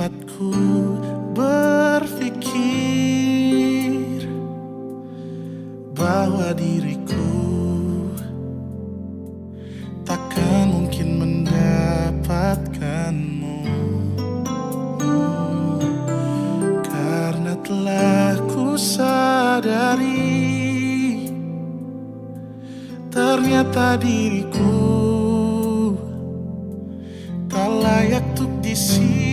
tempatku berpikir bahwa diriku takkan mungkin mendapatkanmu, karena telah ku sadari ternyata diriku tak layak untuk di sisimu.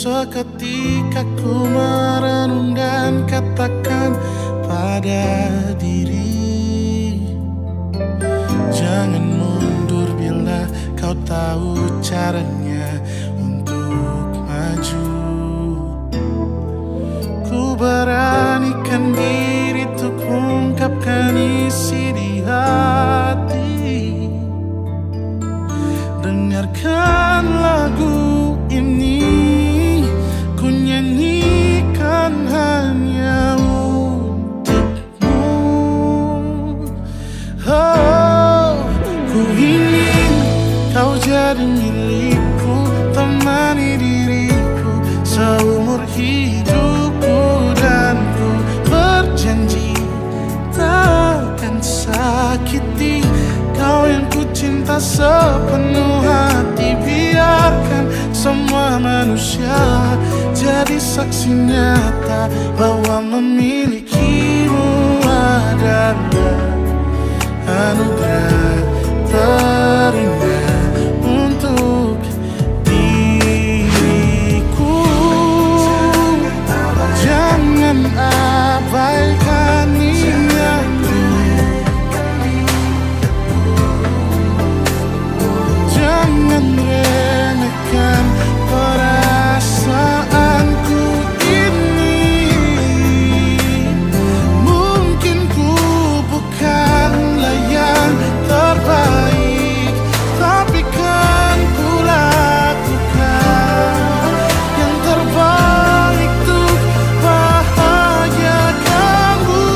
Seketika ku merenung dan katakan pada diri, jangan mundur bila kau tahu caranya untuk maju. Ku beranikan diri untuk ungkapkan isi di hati. Dengarkan lagu ini, ku nyanyikan hanya untukmu. Oh, ku ingin kau jadi milikku, temani diriku seumur hidupku, dan ku berjanji takkan sakiti kau yang ku cinta sepenuh hati. Biarkan semua manusia jadi saksi nyata bahwa memilikimu adalah anugerah terindah untuk diriku. Jangan abaikan niatku, jangan remehkan perasaanku ini. Mungkin ku bukanlah yang terbaik, tapi kan ku lakukan yang terbaik untuk bahagiakanmu.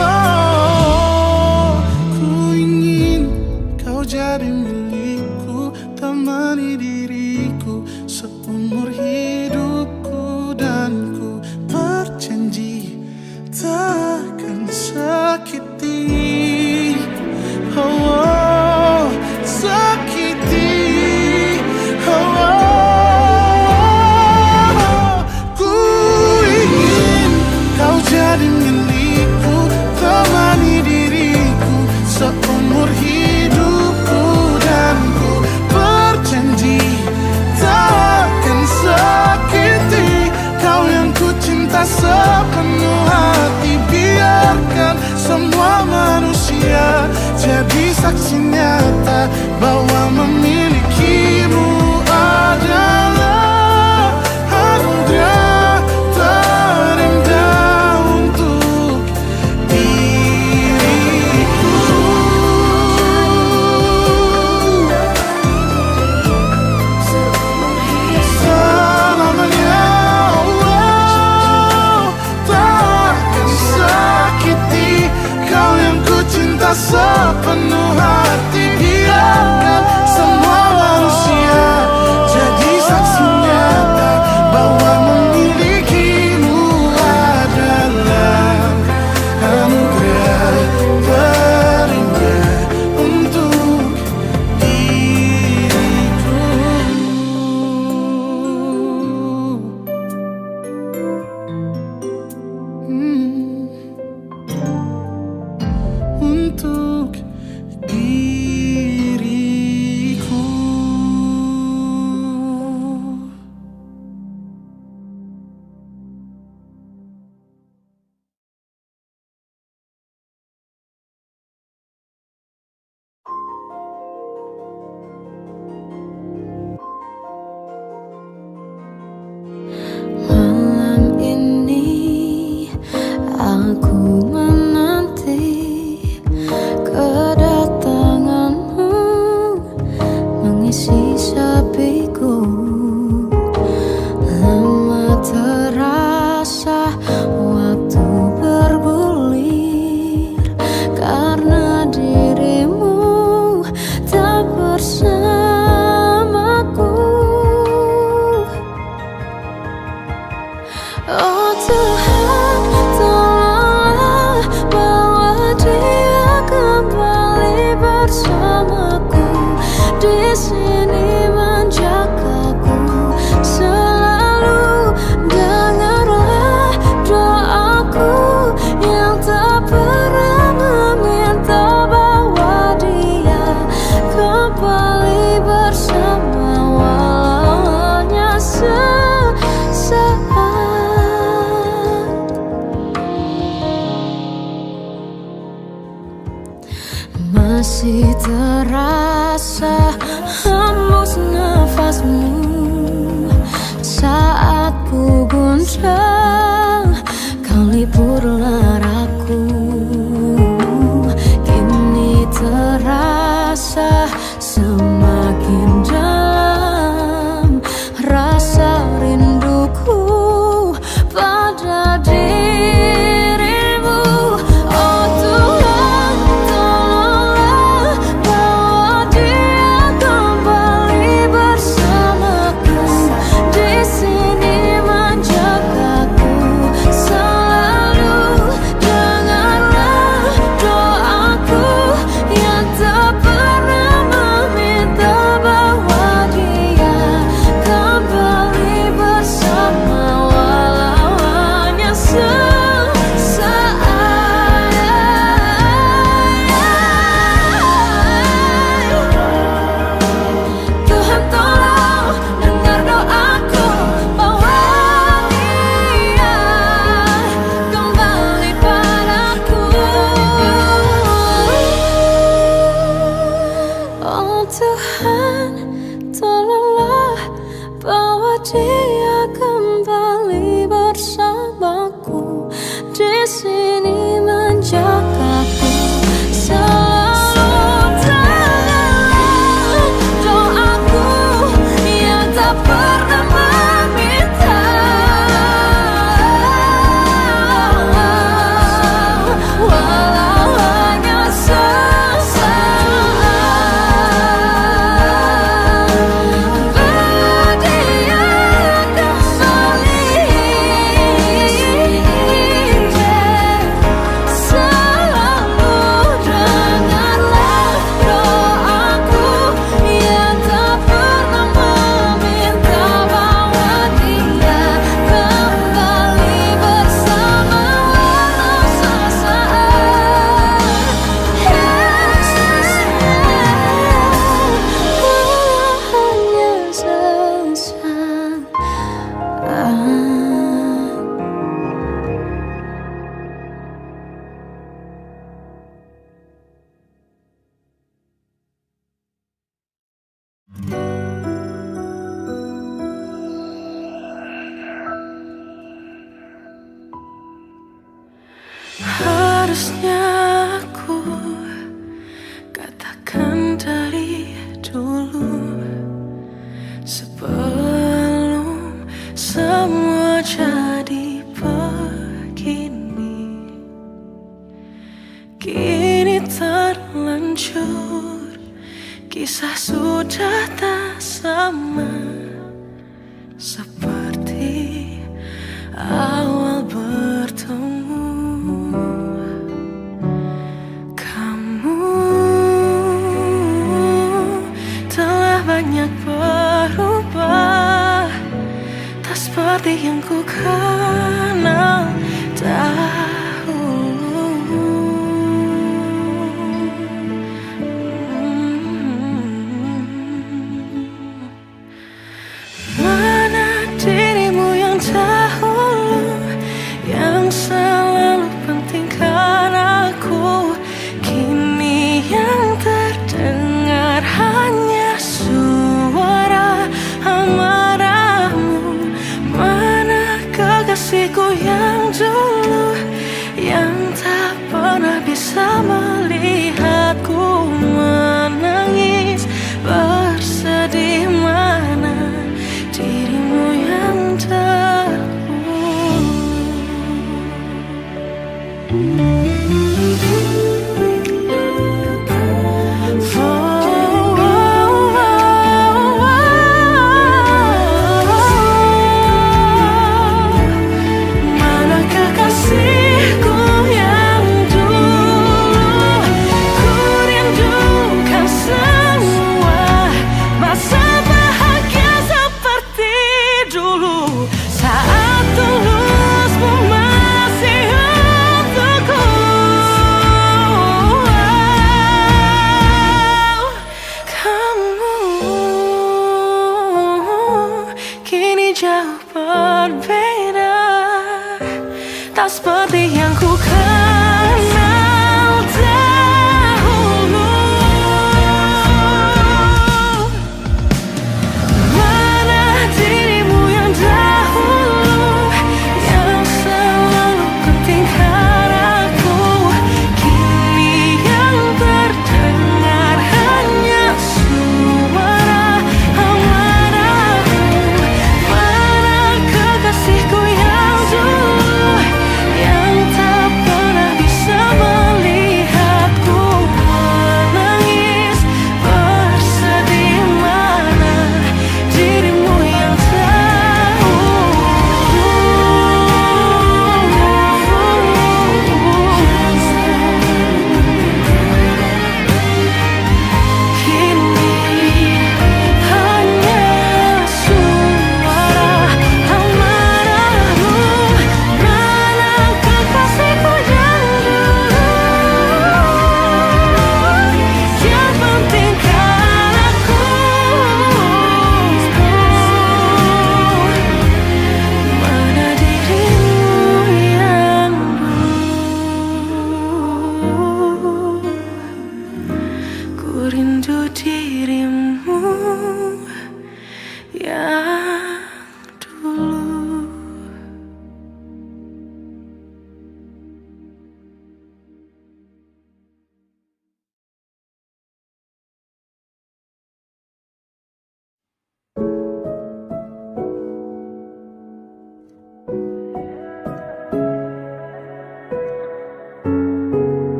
Oh, ku ingin kau jadi milikku, temani diriku seumur hidupku, dan ku berjanji takkan sakiti, oh, sakiti, oh. Ku ingin kau jadi milikku, temani diriku seumur hidupku, dan ku berjanji takkan sakiti kau yang ku cinta sepenuh hati. Biarkan semua manusia jadi saksi nyata bahwa memilikimu adalah anugerah terindah untuk diriku. Selamanya, oh, takkan sakiti kau yang ku cinta sepenuh hati. Biarkan semua manusia jadi saksi nyata bahwa memilikimu adalah anugerah terindah untuk diriku. Untuk diriku. Malam ini aku menanti kedatanganmu, mengisi sepiku. Lama terasa waktu bergulir, karena dirimu tak bersama. Tuhan, tolonglah bawa dia kembali bersamaku di sini menjagaku selalu. Dengarlah doaku yang tak pernah meminta, walau hanya sesaat. Bawa dia kembali, selalu dengarlah doaku yang tak pernah meminta, bawa dia kembali bersama walau sesaat. Walau hanya sesaat. Harusnya aku katakan dari dulu, sebelum semua jadi begini. Kini terlanjur, kisah sudah tak sama seperti awal bertemu. Kamu telah banyak berubah, tak seperti yang ku kenal dahulu. Mana dirimu yang dahulu, yang selalu pentingkan aku, kini yang terdengar hanya suara amarahmu. Mana kekasihku yang dulu, yang tak pernah bisa melihatku menangis bersedih. Mana dirimu yang dahulu. Mana kekasihku yang dulu, ku rindukan semua masa bahagia seperti dulu, saat tulusmu masih untukku. Kamu kini jauh berbeda, tak seperti yang ku kenal dahulu. Mana dirimu yang dahulu, yang selalu pentingkan aku, kini yang terdengar hanya suara amarahmu. Mana kekasihku yang dulu, yang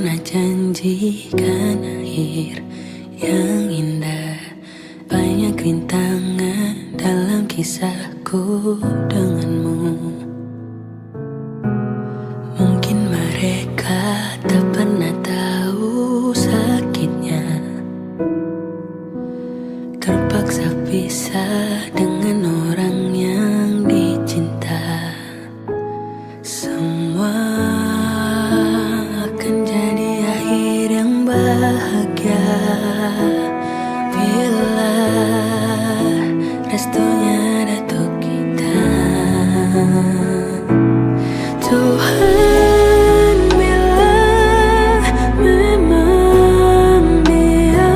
pernah janjikan akhir yang indah. Banyak rintangan dalam kisahku denganmu. Mungkin mereka tak pernah tahu sakitnya terpaksa pisah dengan orang yang dicinta. Semua akan jadi akhir yang bahagia bila restunya datuk kita. Tuhan, bila memang dia,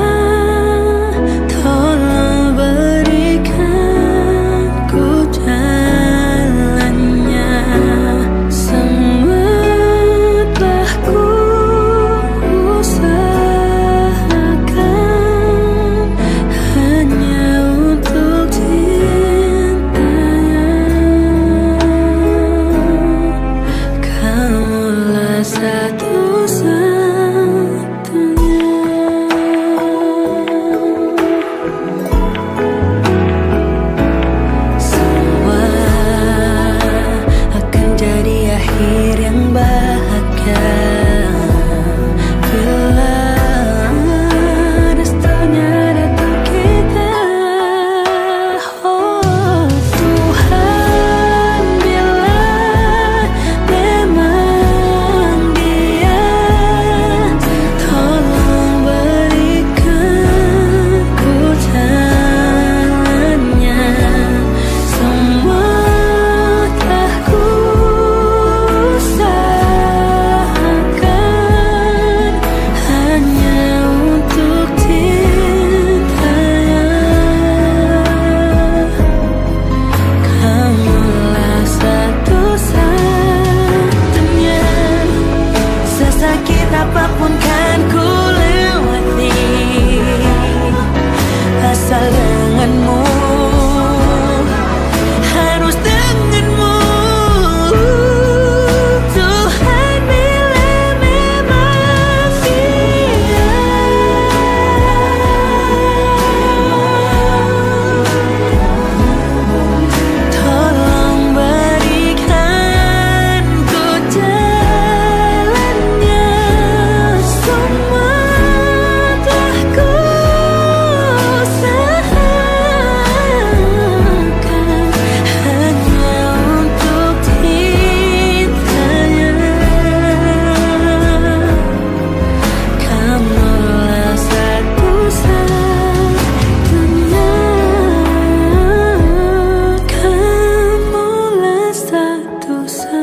tolong berikan ku jalannya. Semua telah ku usahakan hanya untuk cintanya. Kamulah satu-satunya. Semua akan jadi akhir yang bahagia bila restunya datuk kita. Oh Tuhan, bila memang dia, tolong berikan ku jalannya. Semua telah ku usahakan hanya untuk cintanya. Kamulah satu-satunya. Sesakit apapun kan ku lewati asal denganmu, harus denganmu. Tuhan, bila memang dia, tolong berikan ku jalannya. Semua telah ku usahakan hanya untuk cintanya. Kamulah satu-satunya. Kamulah satu-satunya.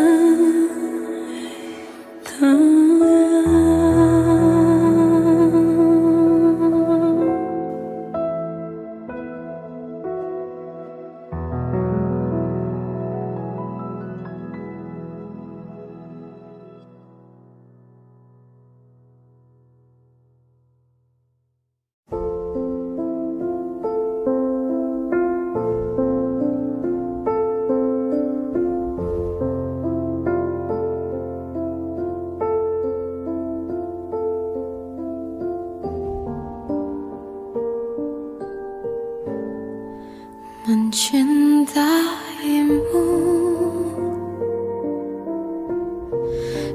Mencintaimu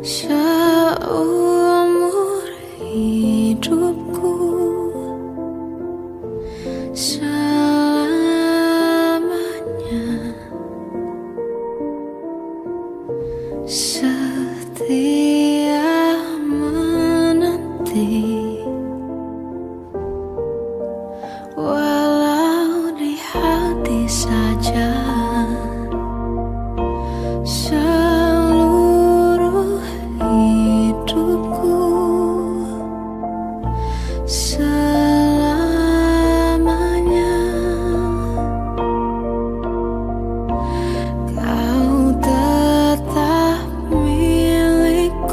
seumur hidupku, selamanya setia menanti. Walau di hati saja seluruh hidupku, selamanya kau tetap milikku.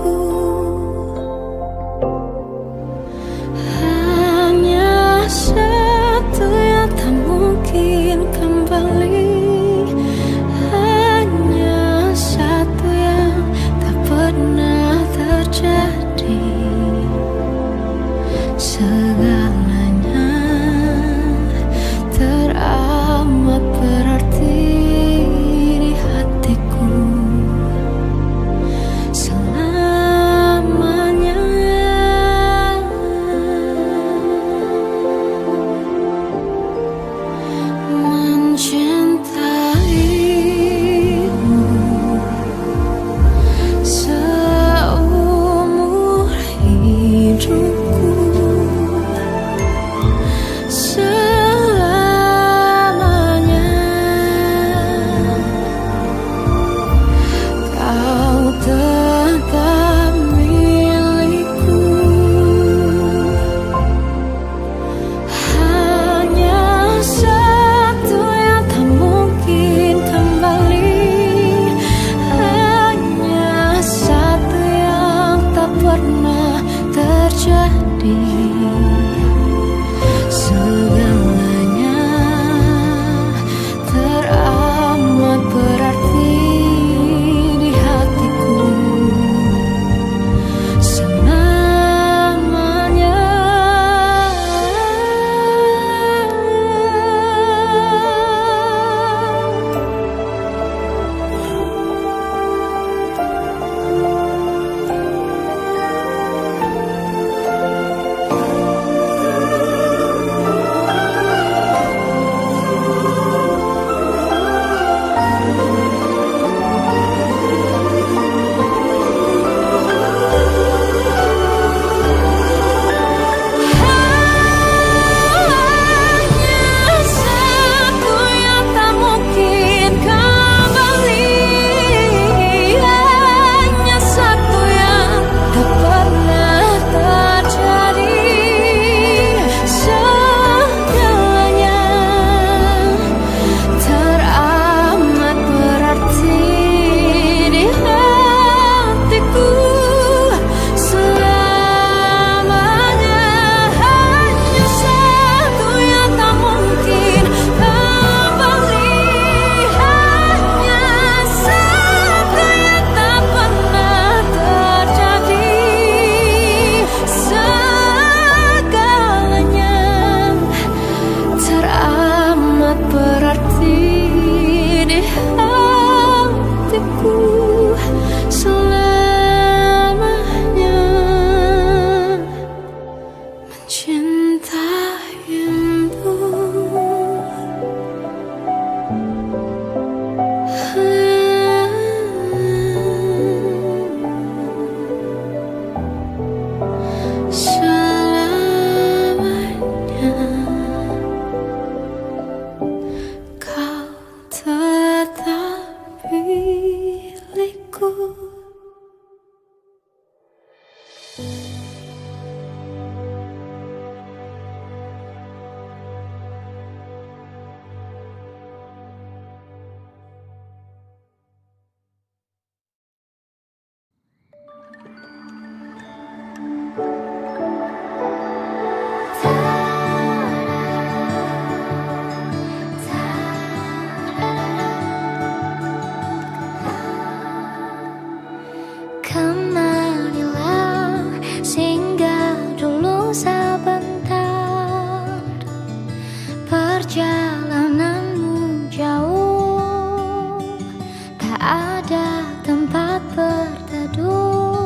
teduh.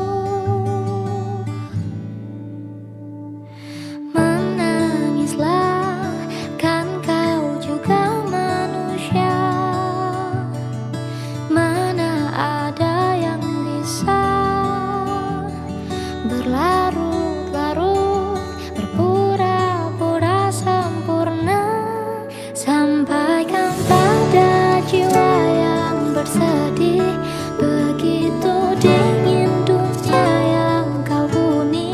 Menangislah, kan kau juga manusia. Mana ada yang bisa berlarut-larut, berpura-pura sempurna. Sampaikan pada jiwa yang bersedih, begitu dingin dunia yang kau huni.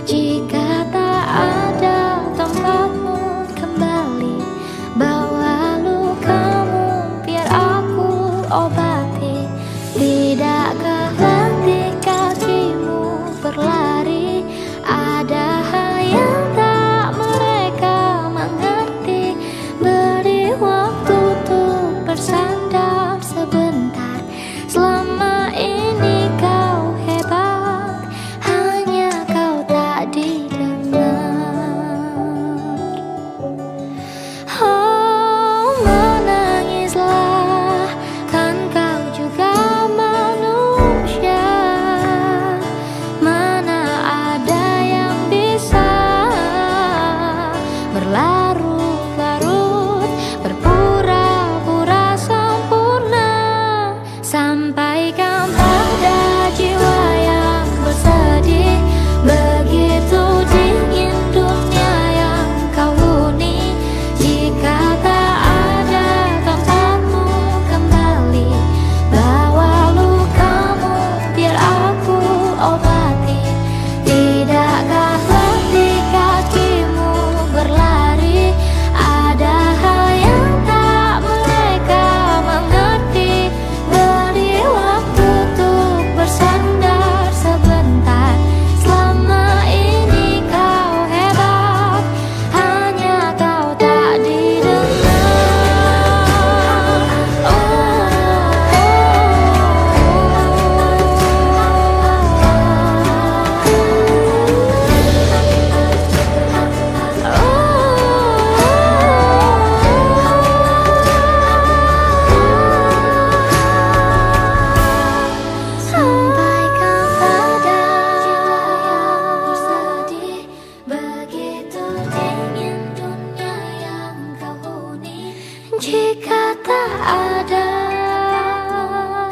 Jika tak ada tempatmu kembali, bawa lukamu biar aku obati. Tidakkah letih kakimu berlari, ada hal yang tak mereka mengerti. Beri waktu untuk bersandar sebentar. Selama ini kau hebat, hanya kau tak didengar. Oh, menangislah, kan kau juga manusia. Mana ada yang bisa berlarut-larut, berpura-pura sempurna. Sampaikan pada jiwa yang bersedih, begitu dingin dunia yang kau huni. Jika tak ada tempatmu kembali, bawa lukamu biar aku obati. Tidakkah letih kakimu berlari, ada hal yang tak mereka mengerti. Beri waktu untuk bersandar sebentar. Selama ini kau hebat, hanya kau tak didengar. Sampaikan pada jiwa yang bersedih, begitu dingin dunia yang kau huni. Jika tak ada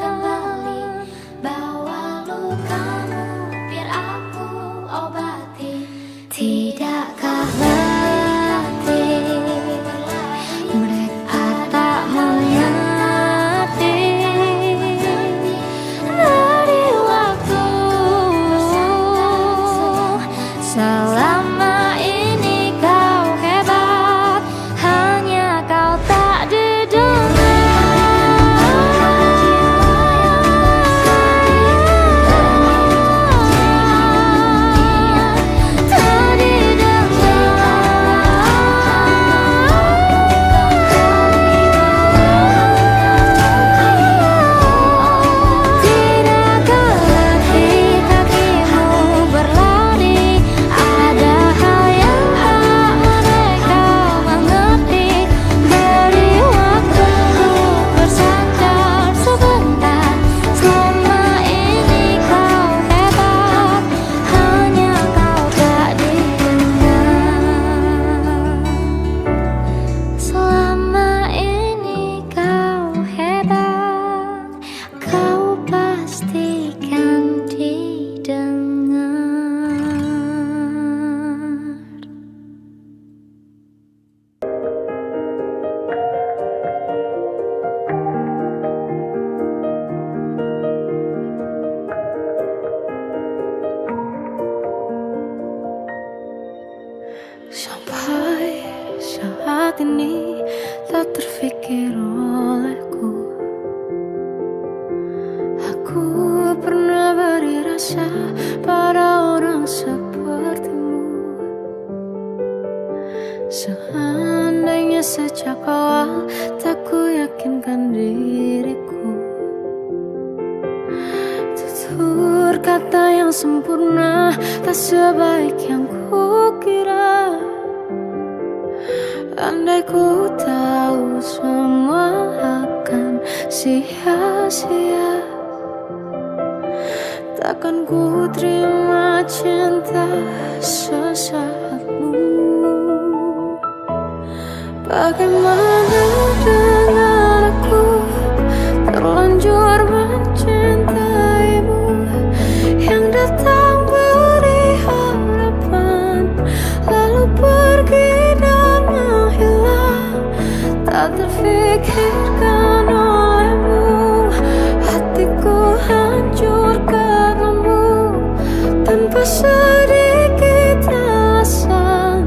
kembali, bawa lukamu biar aku obati. Tidakkah letih mereka tak mengerti. Beri waktu, selama ini kau hebat, hanya kau tak Sampai saat ini tak terfikir olehku, aku pernah beri rasa pada orang sepertimu. Seandainya sejak awal tak ku yakinkan diriku, tutur kata yang sempurna tak sebaik yang kukira. Andai ku tahu semua akan sia-sia, takkan ku terima cinta sesaatmu. Bagaimana dengan aku, terlanjur mencintaimu, yang datang beri harapan, lalu pergi dan menghilang, tak terfikirkan olehmu. Hatiku hancur karenamu, tanpa sedikit alasan,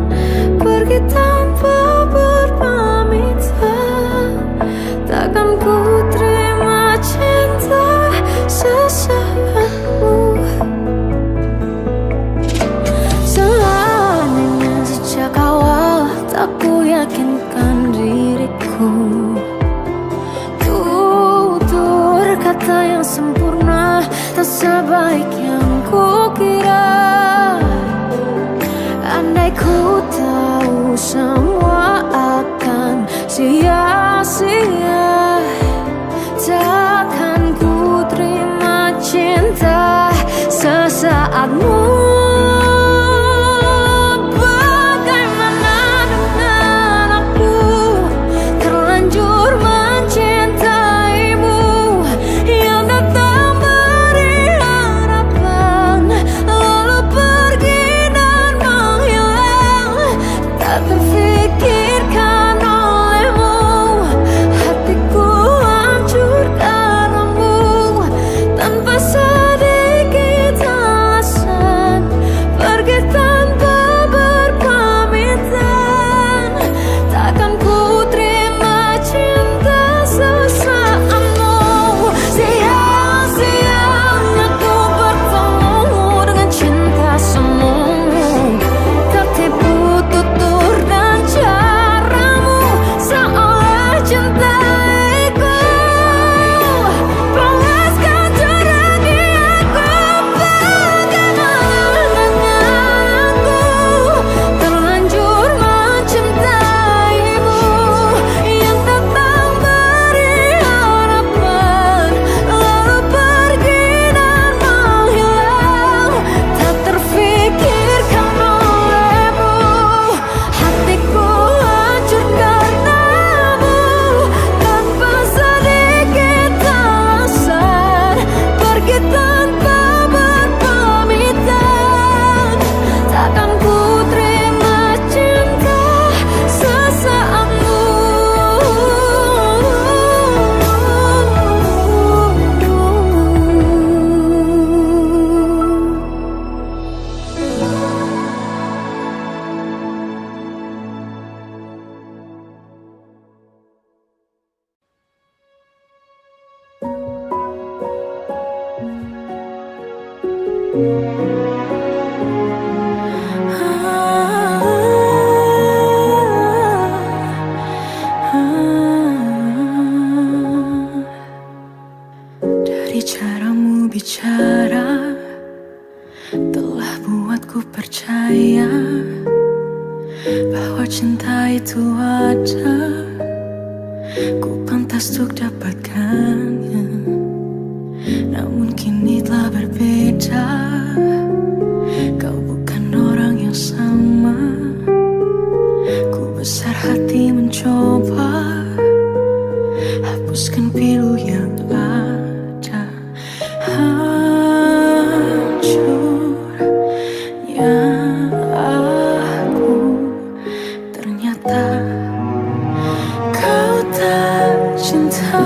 pergi tanpa berpamitan. Takkan ku terima cinta sesaatmu. Seandainya sejak awal tak ku yakinkan diriku, tutur kata yang sempurna tak sebaik yang ku kira. Andai ku tahu semua akan sia-sia, takkan ku terima cinta sesaatmu. Bagaimana dengan aku, terlanjur mencintaimu, yang datang beri harapan, lalu pergi dan menghilang, tak terfikirkan olehmu. Hatiku hancur karenamu, tanpa sedikit alasan, pergi tanpa berpamitan. Takkan ku terima cinta sesaatmu. Sia-sianya ku bertemu dengan cinta semu, tertipu tutur dan caramu, seolah cintaiku. Panaskan terang aku, bagaimana dengan aku, terlanjur mencintaimu, yang datang beri harapan, lalu pergi dan menghilang, tak terfikirkan olehmu. Hatiku hancur karenamu, tanpa sedikit alasan, pergi tanpa berpamitan. Takkan ku terima cinta sesaatmu. Dari caramu bicara telah buatku percaya bahwa cinta itu ada, ku pantas untuk dapatkannya. Namun kini telah berbeda, kau bukan orang yang sama. Ku besar hati mencoba hapuskan pilu yang ada. Hancurnya aku, ternyata kau tak cinta.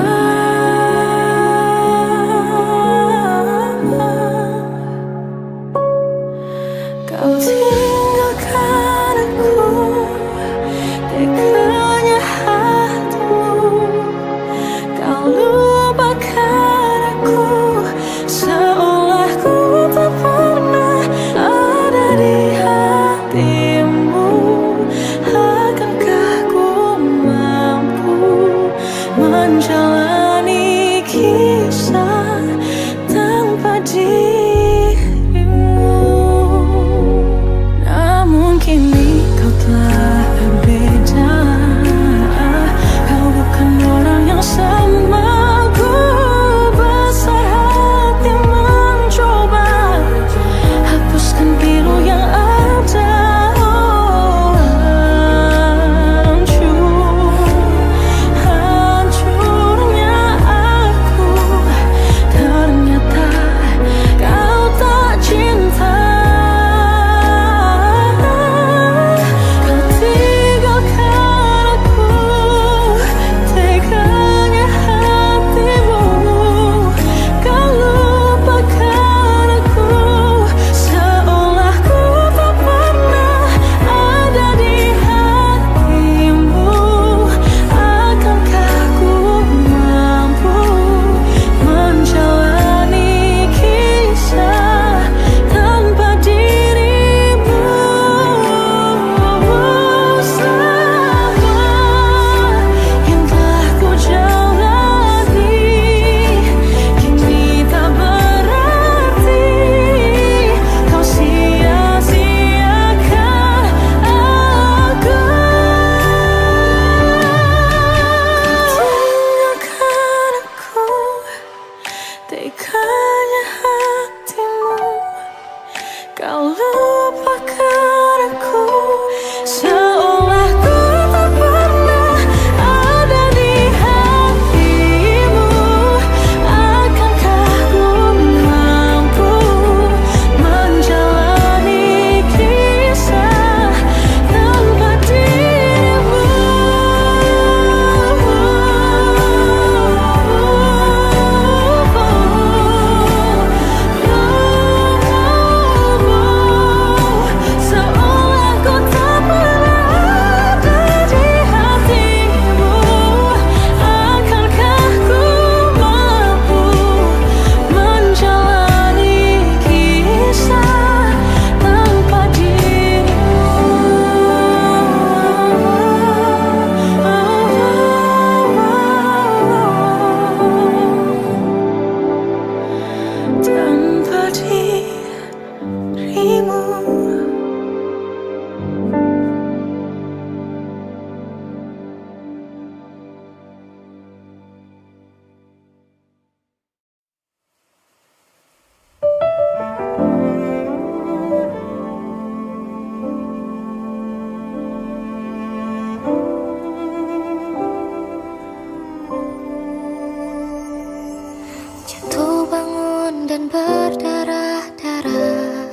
berdarah-darah,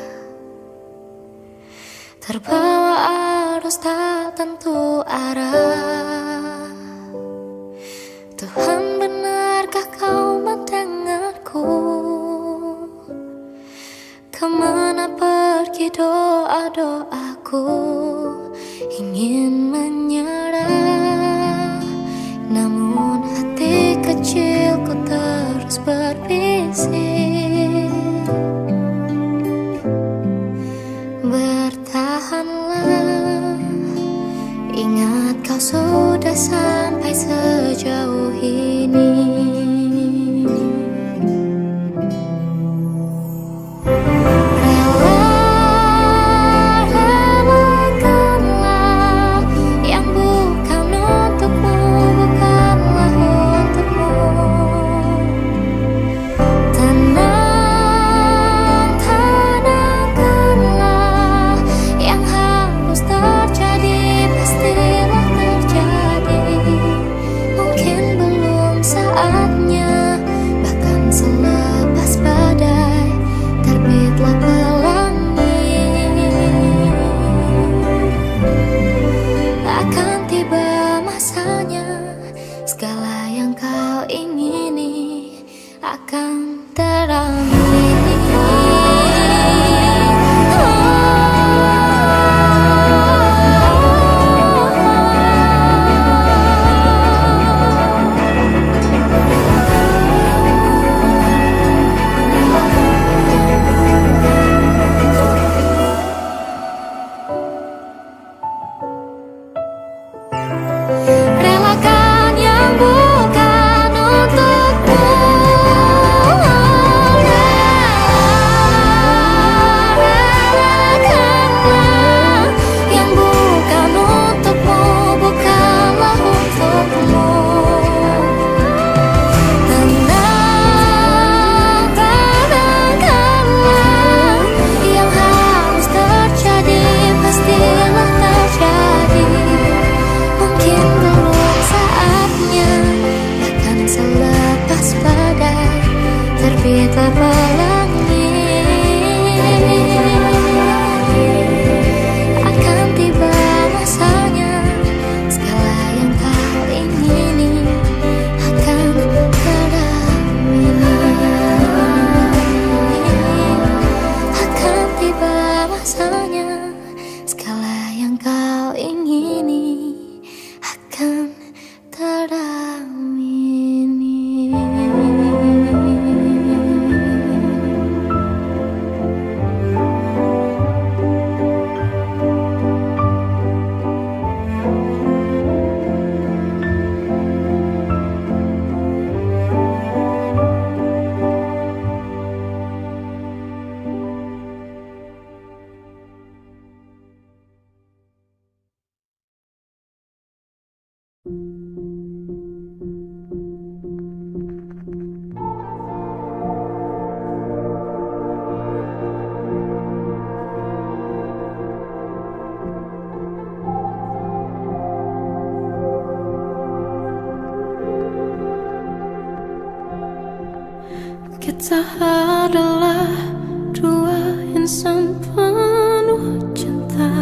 terbawa arus tak tentu arah. Tuhan, benarkah kau mendengarku? Kemana pergi doa-doaku? Ingin menyerah, namun hati kecilku terus berbisik. Bertahanlah, ingat kau sudah sampai sejauh ini. Segala yang kau ingini akan teramini. Akan tiba masanya, segala yang kau ingini akan teramini. Akan tiba masanya, segala yang kau ingini akan teramini. Kita adalah dua insan penuh cinta.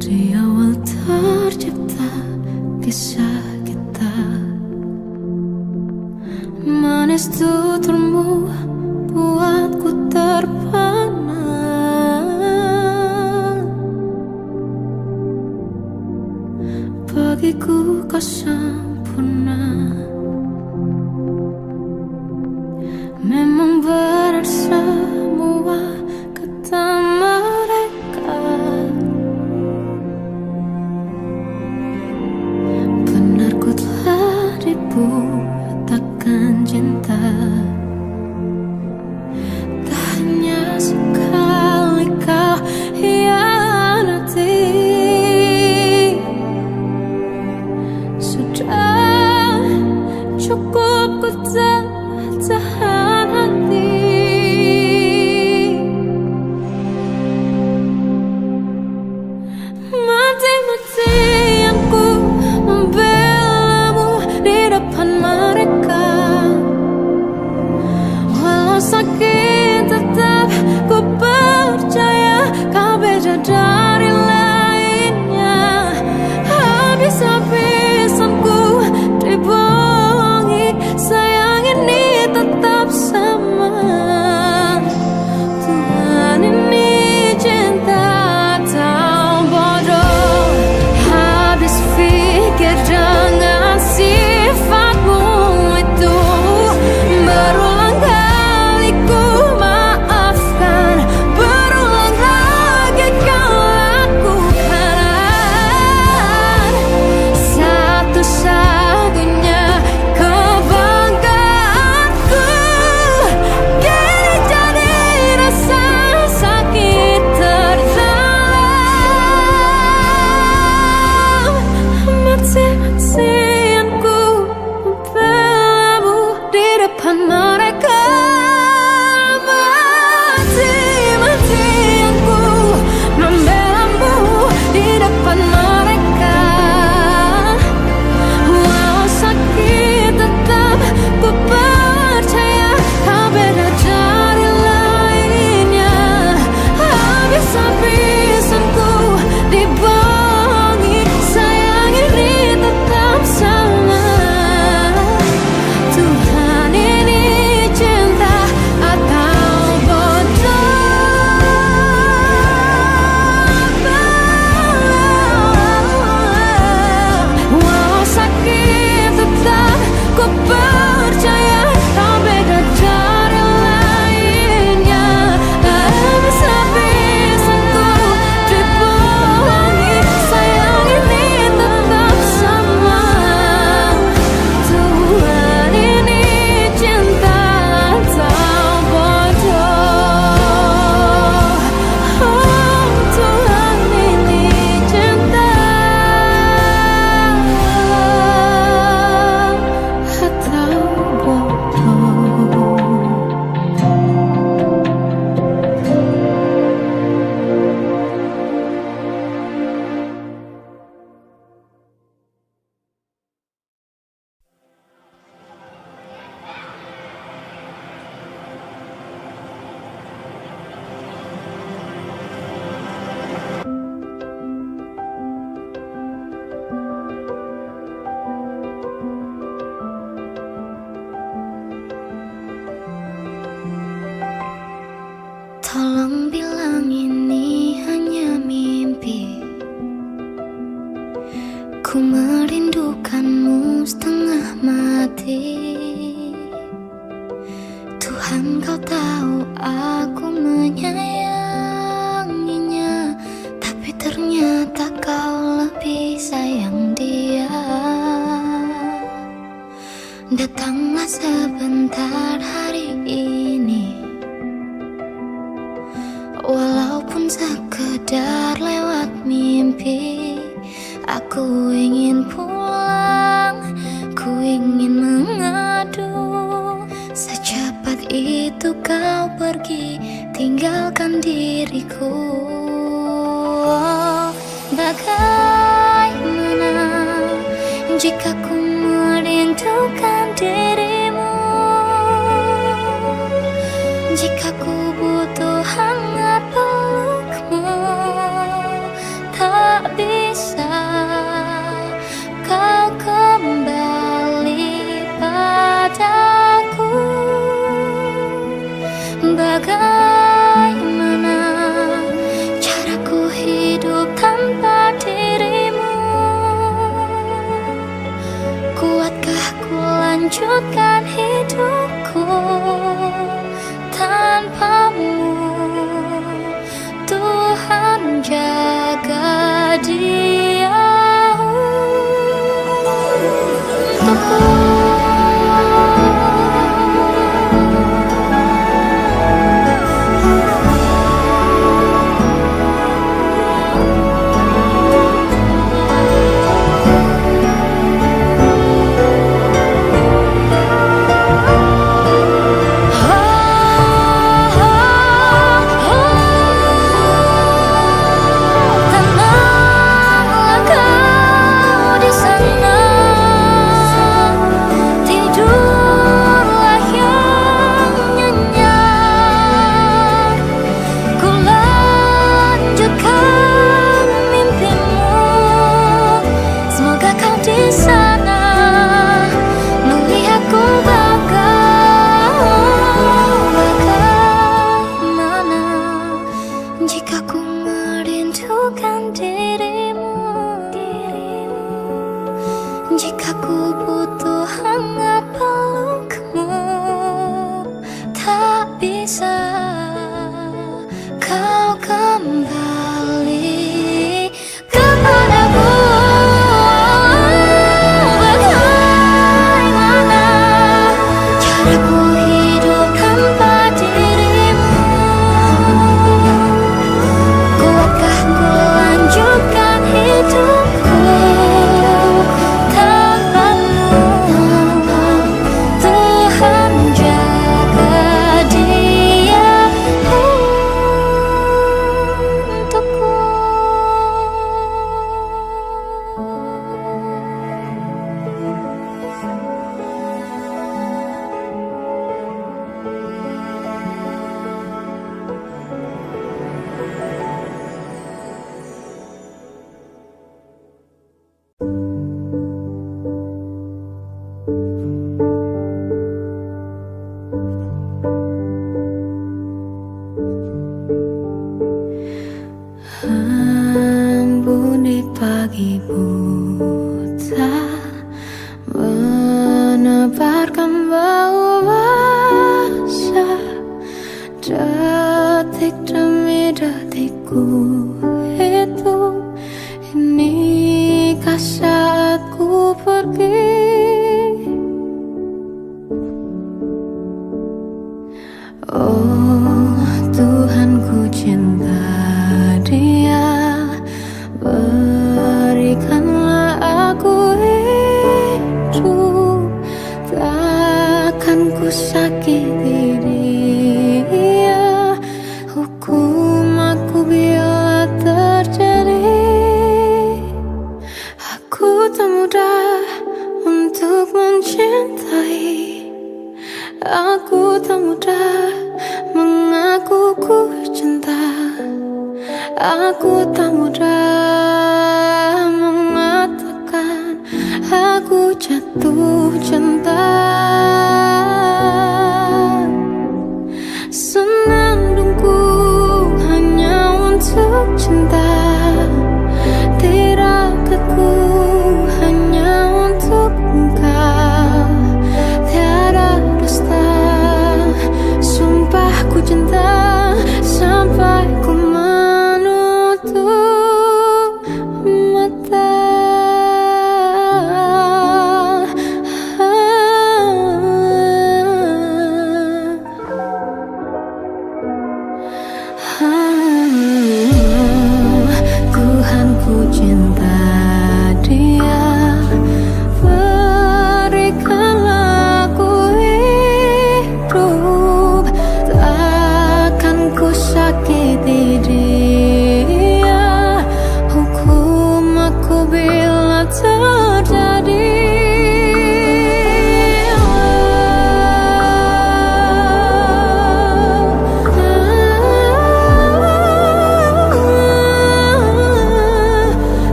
Di awal tercipta kisah kita, manis tuturmu buatku terpana. Bagiku kau sempurna, memang benar semua kata mereka. Benar ku telah dibutakan cinta. Tak hanya sekali kau hianati. Sudah cukup ku tak tahan hati. mereka. Mati-mati aku membelamu di depan mereka. Walau sakit tetap ku percaya kau beda dari lainnya. Habis-habisanku dibohongi, sayang ini tetap sama. Tuhan ini cinta atau bodoh? Walau sakit tetap ku percaya kau beda dari lainnya. Habis-habisanku dibohongi, sayang ini tetap sama. Tuhan ini cinta atau bodoh? Oh, Tuhan ini cinta atau bodoh? Tolong bilang ini hanya mimpi. Ku merindukanmu setengah mati. Tuhan, kau tahu aku menyayanginya, tapi ternyata kau lebih sayang dia. Datanglah sebentar hari ini, walaupun sekedar lewat mimpi. Aku ingin pulang, ku ingin mengadu. Secepat itu kau pergi, tinggalkan diriku. Oh, bagaimana jika ku merindukan dirimu? Jika ku butuh hangat pelukmu, tak bisa kau kembali padaku. Bagaimana caraku hidup tanpa dirimu? Kuatkah ku lanjutkan hidupku tanpamu? Tuhan, jaga dia untukku. lagi buta, menebarkan bau basah. Detik demi detik ku hitung, inikah saat ku pergi? Oh Tuhan, ku cinta dia, berikanlah aku hidup. Takkan ku sakiti dia, hukum aku bila terjadi. Aku tak mudah untuk mencintai, aku tak mudah mengaku ku cinta, aku tak mudah mengatakan aku jatuh